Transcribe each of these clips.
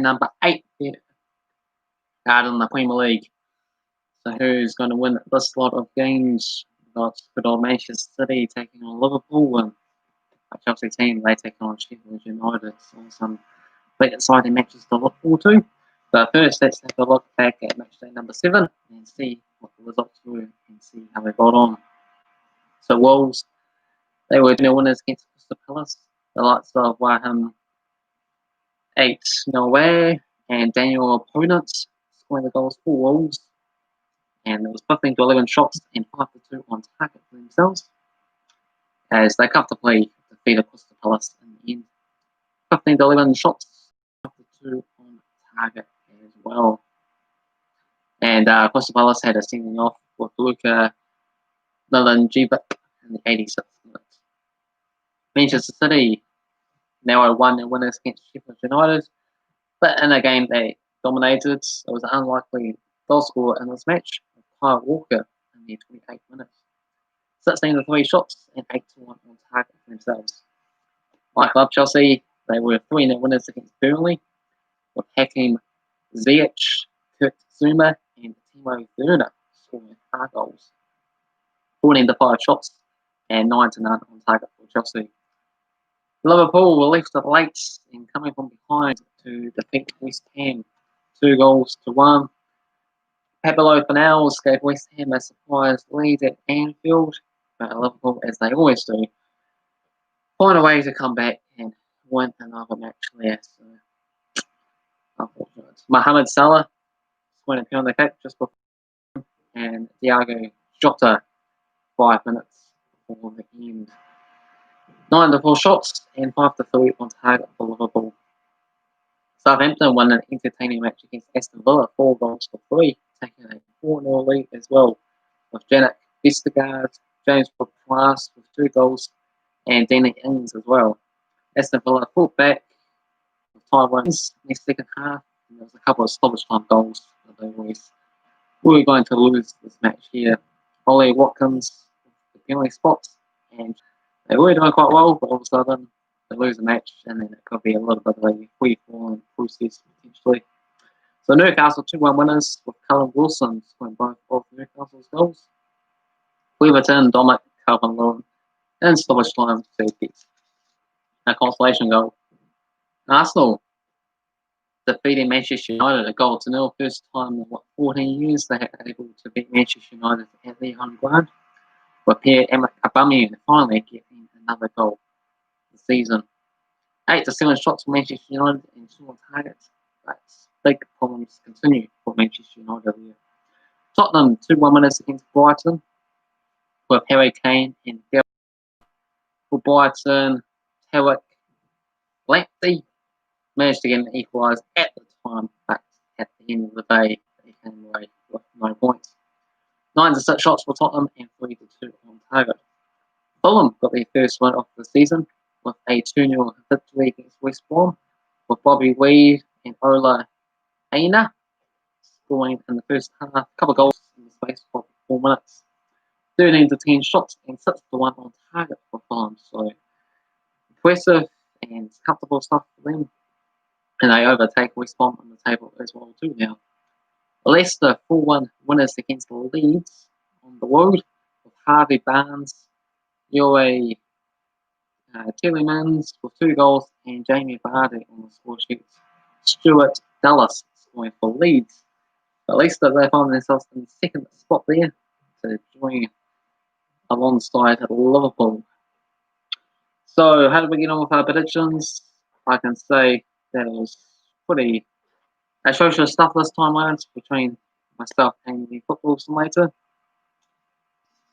number 8 out in the Premier League. So who's going to win this lot of games? We've got good old Manchester City taking on Liverpool, and a Chelsea team, they take on Sheffield United. So some big exciting matches to look forward to. But first, let's take a look back at matchday number 7 and see what the results were and see how they got on. So Wolves, they were winners against Crystal Palace. The likes of Waham 8-0 away, and Daniel opponents scoring the goals for Wolves. And it was 15-11 shots and 5-2 on target for themselves, as they comfortably defeated Crystal Palace in the end. 15-11 shots, 5-2 on target as well. And Crystal Palace had a sending off with Luka Milinjevic in the 86th minute. Manchester City now won their winners against Sheffield United, but in a game they dominated. It was an unlikely goal scorer in this match, Kyle Walker in the 28th minute. 16-3 shots and 8-1 on target for themselves. Like club Chelsea, they were 3-0 winners against Burnley, with Hakim Ziyech, Kurt Zuma, and Timo Werner scoring 5 goals. 14-5 shots and 9-0 on target for Chelsea. Liverpool were left up late and coming from behind to defeat West Ham 2-1. Pablo Fornals gave West Ham a surprise lead at Anfield, but Liverpool, as they always do, find a way to come back and win another match there. So, unfortunate. Mohamed Salah scoring a penalty kick just before, and Thiago Jota 5 minutes before the end. 9-4 shots and 5-3 on target for Liverpool. Southampton won an entertaining match against Aston Villa, 4-3, taking a 4-0 lead as well, with Janik Vestergaard, James Ward-Prowse with 2 goals, and Danny Ings as well. Aston Villa fought back with time wins in the second half, and there was a couple of stoppage time goals that they were going to lose this match here. Ollie Watkins with the penalty spots, and they were doing quite well, but all of a sudden they lose a match, and then it could be a little bit of a free-falling process potentially. So Newcastle 2-1 winners, with Callum Wilson scoring both of Newcastle's goals. Weaverton, Dominic Calvin-Lewin, and stoppage time to get a consolation goal. Arsenal defeating Manchester United a 0-0. First time in 14 years they are able to beat Manchester United at their home ground, with Pierre-Emerick Aubameyang finally getting another goal this season. 8-7 shots for Manchester United and 2 on target, but big problems continue for Manchester United here. Tottenham 2-1 winners against Brighton, with Harry Kane and Gareth. For Brighton, Tarek Lamptey managed to get an equaliser at the time, but at the end of the day, they came away with no points. 9-6 shots for Tottenham and 3-2 on target. Fulham got their first win of the season with a 2-0 victory against West Brom, with Bobby Reid and Ola Aina scoring in the first half. A couple of goals in the space of 4 minutes. 13-10 shots and 6-1 on target for Fulham. So impressive and comfortable stuff for them. And they overtake West Brom on the table as well too now. Leicester 4-1 winners against Leeds on the road, with Harvey Barnes, Yoe Tielemans with 2 goals, and Jamie Vardy on the score sheets. Stuart Dallas scoring for Leeds. But Leicester, they find themselves in the second spot there to join alongside Liverpool. So how did we get on with our predictions? I can say that it was pretty atrocious stuff this time around between myself and the football simulator.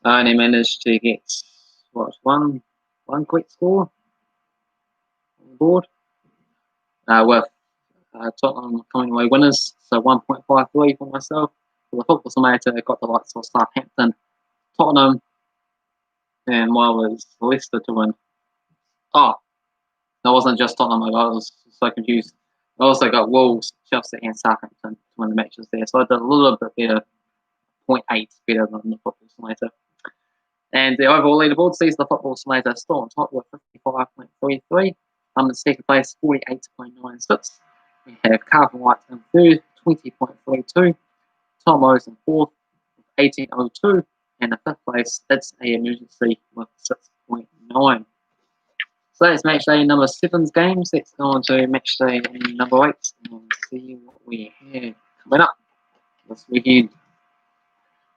I only managed to get one quick score on the board, with Tottenham coming away winners, so 1.53 for myself. For the football simulator, I got the likes of Southampton, Tottenham, and mine was Leicester to win. Oh, that wasn't just Tottenham, I was so confused. I also got Wolves, Chelsea, and Southampton to win the matches there, so I did a little bit better, 0.8 better than the football simulator. And the overall leaderboard sees the football simulator still on top with 55.33. I'm in second place, 48.96. We have Cavan Wright in third, 20.32. Tom Rose in fourth, 18.02. And the fifth place, it's a emergency with 6.9. So that's matchday number 7's games. Let's go on to matchday number 8 and see what we have coming up this weekend.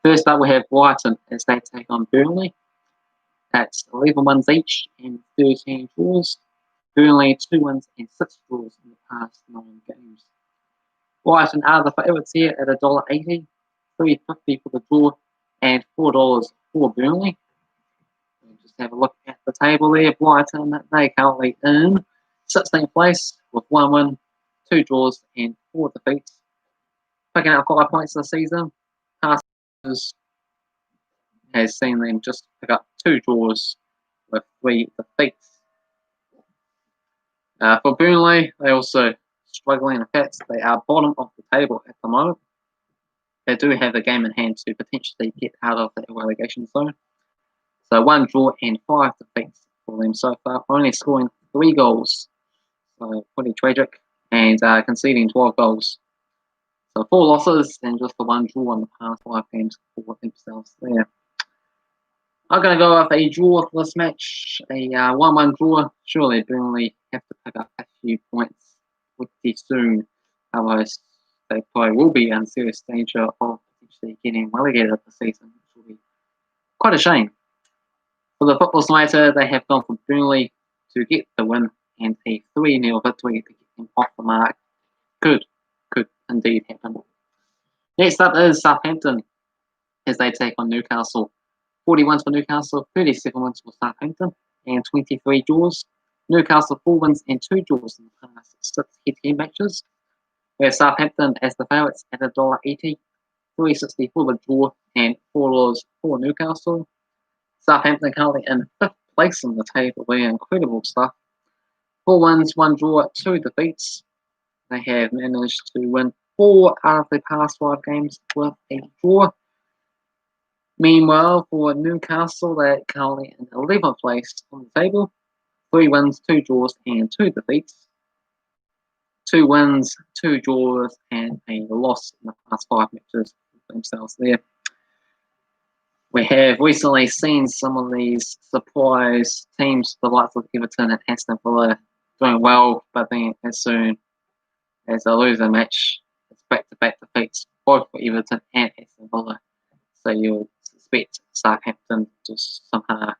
First up, we have Brighton as they take on Burnley. That's 11 wins each and 13 draws. Burnley 2 wins and 6 draws in the past 9 games. Brighton are the favourites here at $1.80, $3.50 for the draw, and $4 for Burnley. We'll just have a look at the table there. Brighton, they currently in 16th place with 1 win, 2 draws, and 4 defeats. Picking up 5 points this season. Past has seen them just pick up 2 draws with 3 defeats. For Burnley, they also struggling. In fact, they are bottom of the table at the moment. They do have a game in hand to potentially get out of the relegation zone. So 1 draw and 5 defeats for them so far, only scoring 3 goals. So pretty tragic, and conceding 12 goals. So 4 losses and just the 1 draw in the past 5 games for themselves there. I'm going to go with a draw for this match, a 1-1 draw. Surely Burnley have to pick up a few points pretty soon, otherwise they probably will be in serious danger of potentially getting relegated this season, which will be quite a shame. For the Football Simulator, they have gone for Burnley to get the win and a 3-0 victory to get them off the mark. Could indeed happen. Next up is Southampton as they take on Newcastle. 40 wins for Newcastle, 37 wins for Southampton, and 23 draws. Newcastle 4 wins and 2 draws in the past 6 head-to-head matches. We have Southampton as the favourites at $1.80, $3.60 for the draw, and $4 for Newcastle. Southampton currently in 5th place on the table. Incredible stuff. 4 wins, 1 draw, 2 defeats. They have managed to win 4 out of the past 5 games with a draw. Meanwhile, for Newcastle, they're currently in 11th place on the table. 3 wins, 2 draws, and 2 defeats. 2 wins, 2 draws, and a loss in the past 5 matches for themselves there. We have recently seen some of these surprise teams, the likes of Everton and Aston Villa, doing well, but then as soon as they lose a match, it's back-to-back defeats, both for Everton and Aston Villa. So you would expect Southampton just somehow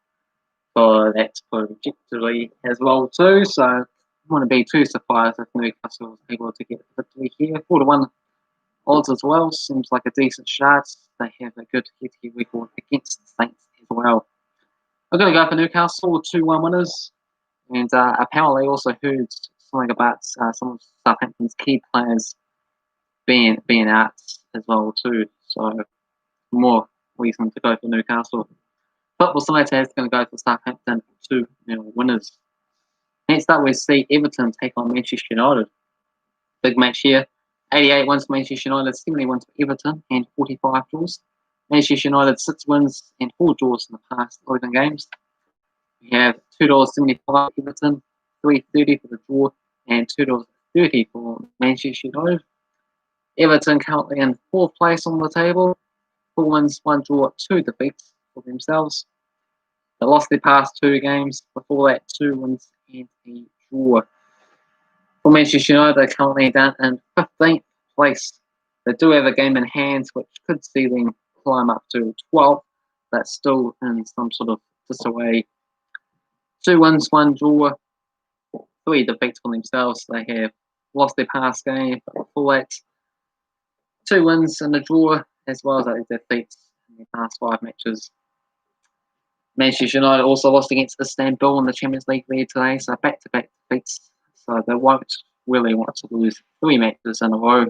for that trajectory as well too. So I wouldn't be too surprised if Newcastle was able to get a victory here. 4-1 odds as well. Seems like a decent shot. They have a good head-to-head record against the Saints as well. I'm going to go for Newcastle, 2-1 winners. And apparently also heard something about some of Southampton's key players being out as well too. So more reason to go for Newcastle. Football Simulator is going to go for Southampton, 2-0 winners. Next up, we see Everton take on Manchester United. Big match here. 88 wins for Manchester United, 70 wins for Everton, and 45 draws. Manchester United 6 wins and 4 draws in the past 11 games. We have $2.75 for Everton, $3.30 for the draw, and $2.30 for Manchester United. Everton currently in 4th place on the table. 4 wins, 1 draw, 2 defeats for themselves. They lost their past 2 games. Before that, 2 wins and a draw. For Manchester United, they're currently down in 15th place. They do have a game in hand, which could see them climb up to 12th. That's still in some sort of disarray. 2 wins, 1 draw, 3 defeats for themselves. They have lost their past game, but before that, 2 wins and a draw, as well as their defeats in their past 5 matches. Manchester United also lost against Istanbul in the Champions League there today, so back-to-back defeats. So they won't really want to lose 3 matches in a row.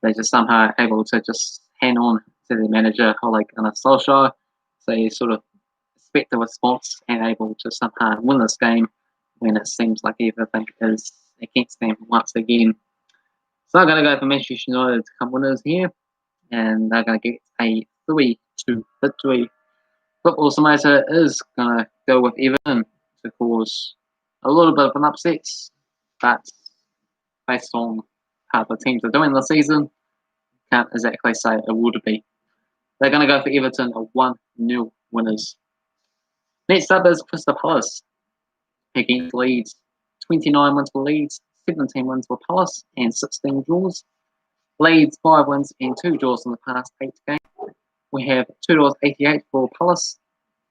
They're just somehow able to just hang on to their manager, Ole Gunnar Solskjaer. So you sort of expect a response and able to somehow win this game when it seems like everything is against them once again. So I'm going to go for Manchester United to come winners here, and they're going to get a 3-2 victory. Football Simulator is going to go with Everton to cause a little bit of an upset, but based on how the teams are doing this season. Can't exactly say it would be. They're going to go for Everton, a 1-0 winners. Next up is Crystal Palace against Leeds. 29 wins for Leeds, 17 wins for Palace, and 16 draws. Leeds 5 wins and 2 draws in the past 8 games. We have $2.88 for Palace,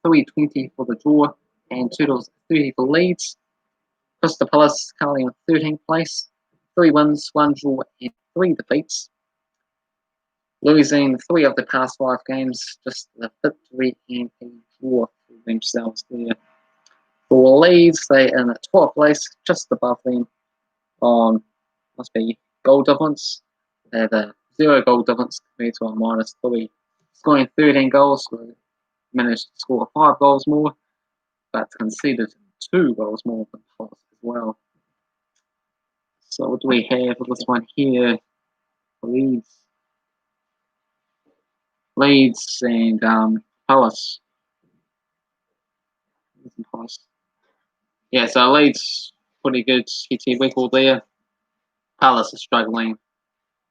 $3.20 for the draw, and $2.30 for Leeds. Crystal Palace currently in 13th place, 3 wins, 1 draw, and 3 defeats. Losing 3 of the past 5 games, just the victory and a draw for themselves there. For Leeds, they're in 12th place, just above them on, must be, goal difference. They have a 0 goal difference compared to a -3. Scoring 13 goals, so managed to score 5 goals more, but conceded 2 goals more than Palace as well. So what do we have for this one here? Leeds and Palace. Yeah, so Leeds, pretty good GT record there. Palace is struggling.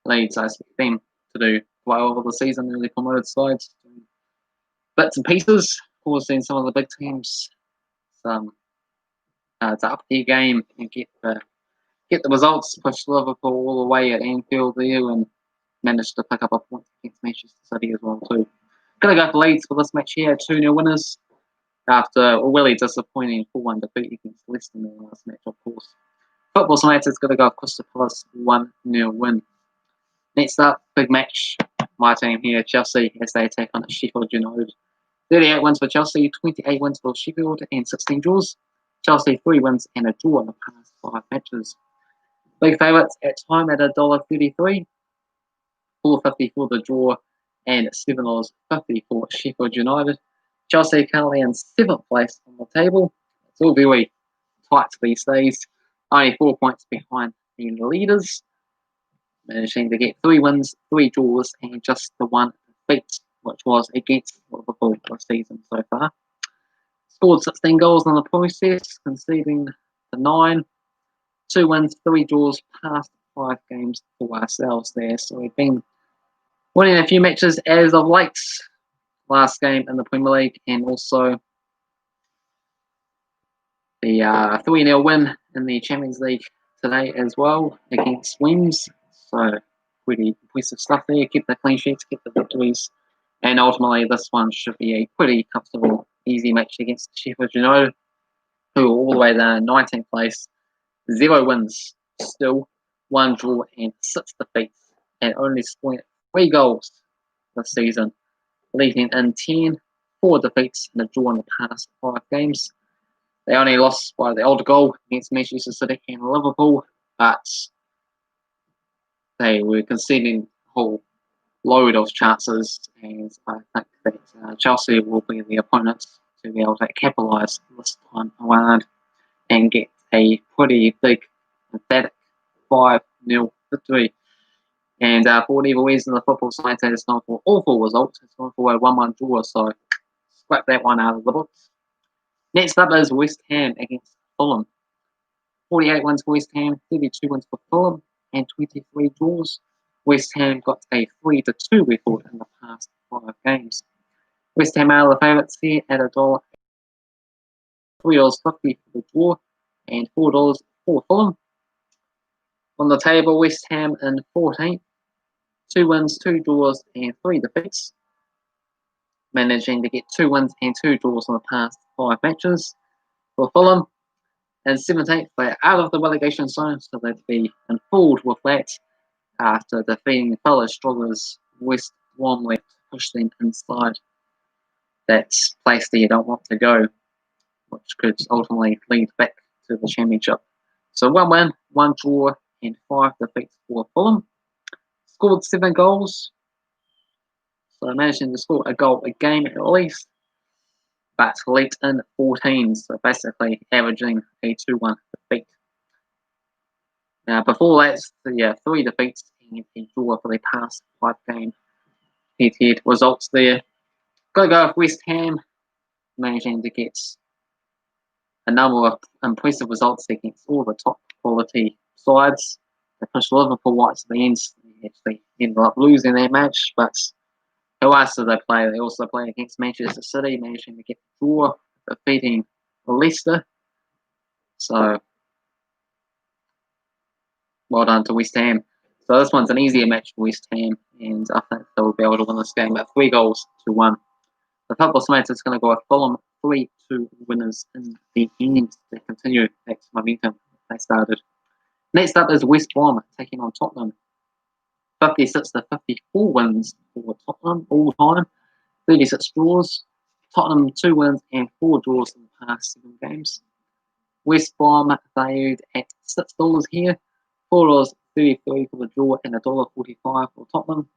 Leeds, I expect them to do well over the season, newly promoted sides. Bits and pieces, causing some of the big teams to up their game and get the results, push Liverpool all the way at Anfield there and managed to pick up a point against Manchester City as well too. Gonna go for Leeds for this match here, 2-0 winners after a really disappointing 4-1 defeat against Leicester in the last match, of course. Football United's gonna go Crystal Palace 1-0 win. Next up, big match. My team here, Chelsea, as they take on Sheffield United. 38 wins for Chelsea, 28 wins for Sheffield, and 16 draws. Chelsea 3 wins and a draw in the past 5 matches. Big favourites at time at $1.33, $4.50 for the draw, and $7.50 for Sheffield United. Chelsea currently in 7th place on the table. It's all very tight these days. Only 4 points behind the leaders, managing to get 3 wins, 3 draws, and just the 1 defeat, which was against Liverpool this season so far. Scored 16 goals in the process, conceding the 9. 2 wins, 3 draws, past 5 games for ourselves there. So we've been winning a few matches as of late. Last game in the Premier League, and also the 3-0 win in the Champions League today as well against Wings. So pretty impressive stuff there. Keep the clean sheets, get the victories, and ultimately this one should be a pretty comfortable, easy match against Sheffield United, who are all the way there in 19th place, 0 wins still, 1 draw and 6 defeats, and only scoring 3 goals this season, leading in 10, 4 defeats and a draw in the past 5 games. They only lost by the odd goal against Manchester City and Liverpool, but they were conceding a whole load of chances, and I think that Chelsea will be the opponents to be able to capitalise this time around and get a pretty big, emphatic 5-0 victory. And for whatever reason, the football side has gone for awful results. It's gone for a 1-1 draw, so scrap that one out of the books. Next up is West Ham against Fulham. 48 wins for West Ham, 32 wins for Fulham, and 23 draws. West Ham got a 3-2 record in the past 5 games. West Ham are the favourites here at $1. $3.50 for the draw, and $4 for Fulham. On the table, West Ham in 14th. 2 wins, 2 draws, and 3 defeats. Managing to get 2 wins and 2 draws in the past 5 matches. For Fulham, in 17th, they're out of the relegation zone, so they'd be in full with that after defeating fellow strugglers West Bromley to push them inside that place that you don't want to go, which could ultimately lead back to the championship. So 1 win, 1 draw, and 5 defeats for Fulham. Scored 7 goals, so managing to score a goal a game at least, but late in 14, so basically averaging a 2-1 defeat. Now before that, 3 defeats and a draw for the past 5 game head-to-head results there. Got to go with West Ham, managing to get a number of impressive results against all the top quality sides. They pushed Liverpool right to the end. They actually ended up losing that match, but who else did they play? They also played against Manchester City, managing to get the draw, defeating Leicester. So, well done to West Ham. So this one's an easier match for West Ham, and I think they'll be able to win this game at 3-1. The Football Smash is going to go with Fulham 3-2 winners in the end to continue that momentum they started. Next up is West Brom taking on Tottenham. 56 to 54 wins for Tottenham all time. 36 draws. Tottenham 2 wins and 4 draws in the past 7 games. West Brom valued at $6 here. $4.33 for the draw and $1.45 for Tottenham.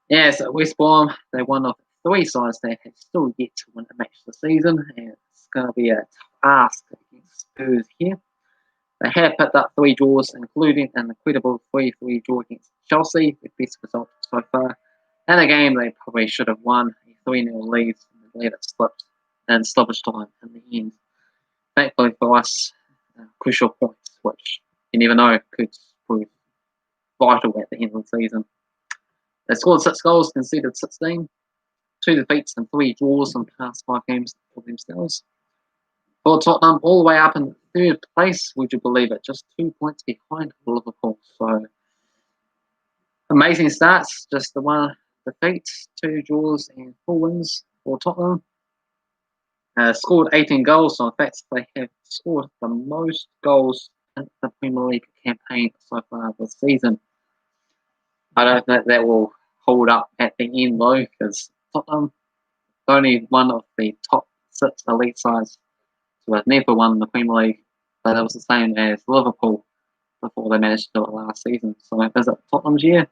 Yeah, so West Brom, they're one of 3 sides that have still yet to win a match this season, and it's going to be a tough ask against Spurs here. They have picked up 3 draws, including an incredible 3-3 draw against Chelsea, the best result so far. In a game they probably should have won, a 3-0 lead, and they let it slip in stoppage time in the end. Thankfully for us, crucial points, which you never know could prove vital at the end of the season. They scored 6 goals, conceded 16, 2 defeats and 3 draws in the past 5 games for themselves. For Tottenham, all the way up in 3rd place, would you believe it? Just 2 points behind Liverpool. So, amazing starts. Just the 1 defeat, 2 draws and 4 wins for Tottenham. Scored 18 goals, so in fact they have scored the most goals in the Premier League campaign so far this season. I don't think that will hold up at the end though, because Tottenham only one of the top 6 elite sides who have never won the Premier League, but that was the same as Liverpool before they managed to do it last season. So is it Tottenham's year?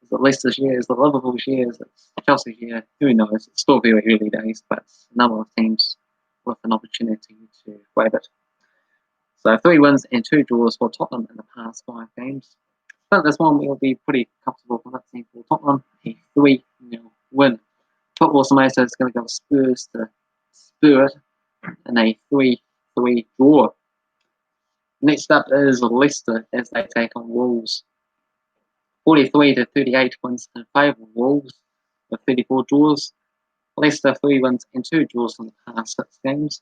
Is it Leicester's year? Is it Liverpool's year? Is it Chelsea's year? Who knows? It's still very early days, but a number of teams with an opportunity to grab it. So 3 wins and 2 draws for Tottenham in the past 5 games. I think this one will be pretty comfortable for that team for Tottenham. A 3-0 win. Football Tomato is going to go Spurs to spur it in a 3-3 draw. Next up is Leicester as they take on Wolves. 43 to 38 wins in favour of Wolves with 34 draws. Leicester 3 wins and 2 draws in the past 6 games.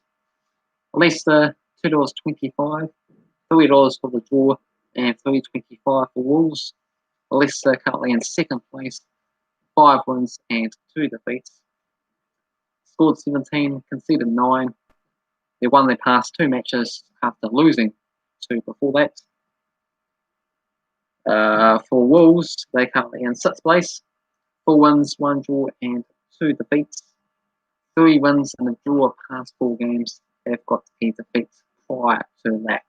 Leicester $2.25, $3 for the draw and $3.25 for Wolves. Leicester currently in 2nd place, 5 wins and 2 defeats. Scored 17, conceded 9. They won their past 2 matches after losing 2 before that. For Wolves, they're currently in 6th place, 4 wins, 1 draw and 2 defeats. 3 wins and a draw past 4 games. They've got a defeat prior to that.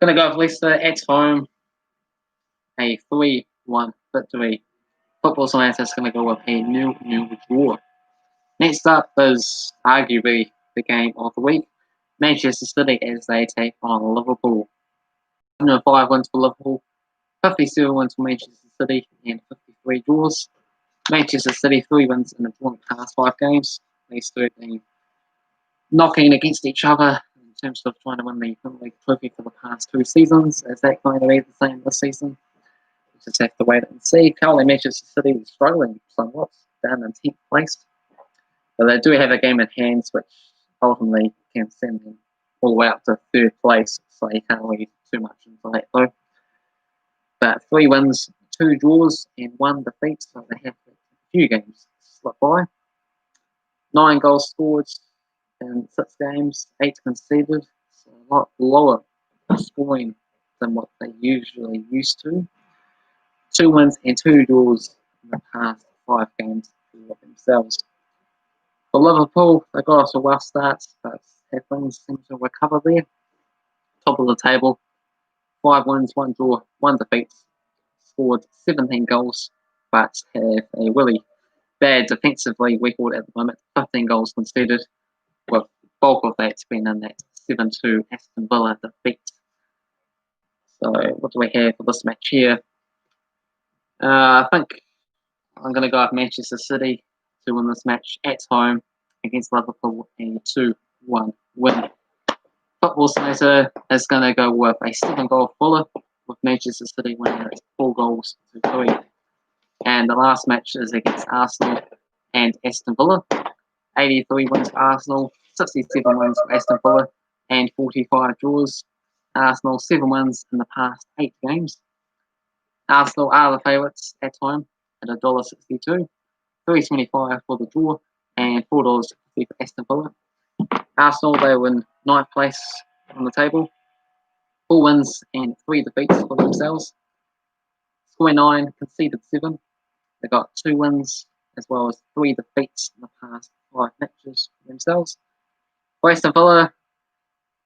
Going to go with Leicester at home, a 3-1 victory. Football Science is going to go with a 0-0 draw. Next up is arguably the game of the week. Manchester City as they take on Liverpool. 5 wins for Liverpool, 57 wins for Manchester City, and 53 draws. Manchester City 3 wins in the draw in the past 5 games. These 2 have been knocking against each other in terms of trying to win the Premier League trophy for the past 2 seasons. Is that going to be the same this season? We just have to wait and see. Currently, Manchester City is struggling somewhat, down in 10th place. But they do have a game in hand, which ultimately can send them all the way up to 3rd place. So you can't read too much into that though. But 3 wins, 2 draws, and 1 defeat. So they have a few games slip by. 9 goals scored in 6 games, 8 conceded. So a lot lower scoring than what they usually used to. 2 wins and 2 draws in the past 5 games for themselves. For Liverpool, they got off to a rough start, but things seem to recover there. Top of the table, 5 wins, 1 draw, 1 defeat. Scored 17 goals, but have a really bad defensively record at the moment. 15 goals conceded, with bulk of that being in that 7-2 Aston Villa defeat. So what do we have for this match here? I think I'm going to go with Manchester City to win this match at home against Liverpool, a 2-1 win. Football Simulator is going to go with a 7-goal Fuller, with Manchester City winning it 4 goals to 3. And the last match is against Arsenal and Aston Villa. 83 wins for Arsenal, 67 wins for Aston Villa, and 45 draws. Arsenal 7 wins in the past 8 games. Arsenal are the favourites at time at $1.62, $3.25 for the draw, and $4.50 for Aston Villa. Arsenal, they win 9th place on the table, 4 wins and 3 defeats for themselves. Scored 9, conceded 7. They got 2 wins as well as 3 defeats in the past 5 matches for themselves. For Aston Villa,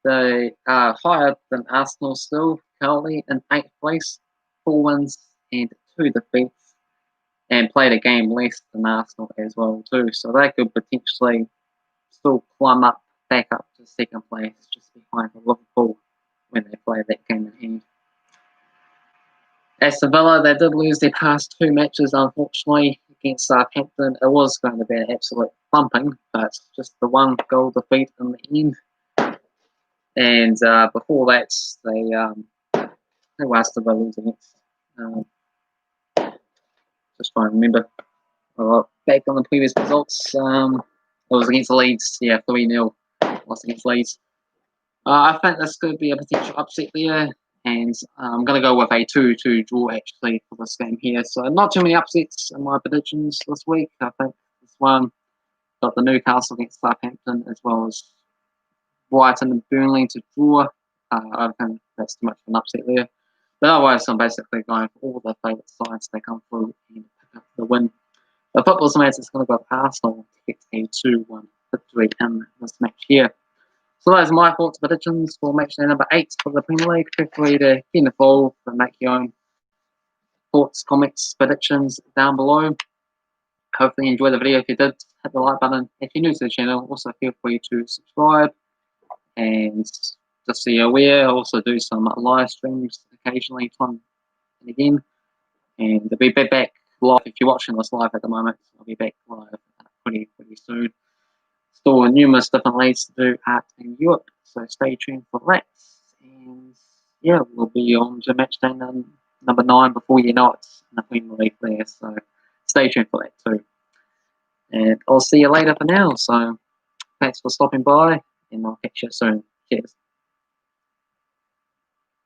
they are higher than Arsenal still, currently in 8th place, 4 wins and 2 defeats, and played a game less than Arsenal as well too. So they could potentially still climb back up to 2nd place, just behind Liverpool when they play that game in hand. Aston Villa, they did lose their past 2 matches, unfortunately, against Southampton. It was going to be an absolute thumping, but just the 1-goal defeat in the end. And before that, who else did they lose against? Just trying to remember. Back on the previous results, it was against Leeds. Yeah, 3-0 lost against Leeds. I think this could be a potential upset there, and I'm going to go with a 2-2 draw actually for this game here. So not too many upsets in my predictions this week. I think this one got the Newcastle against Southampton as well as Brighton and Burnley to draw. I don't think that's too much of an upset there. But otherwise, I'm basically going for all the favourite sides they come through and pick up the win. The Football Simulator is going to go with Arsenal to get a 2-1 victory in this match here. So those are my thoughts and predictions for matchday number 8 for the Premier League. Feel free to get involved and make your own thoughts, comments, predictions down below. Hopefully you enjoyed the video. If you did, hit the like button. If you're new to the channel, also feel free to subscribe. And just so you're aware, I also do some live streams occasionally, time and again. And I'll be back live. If you're watching this live at the moment, I'll be back live pretty soon. Still numerous different leagues to do out in Europe, so stay tuned for that. And yeah, we'll be on to matchday number 9 before you know it in the Premier League there. So stay tuned for that too. And I'll see you later for now. So thanks for stopping by, and I'll catch you soon. Cheers.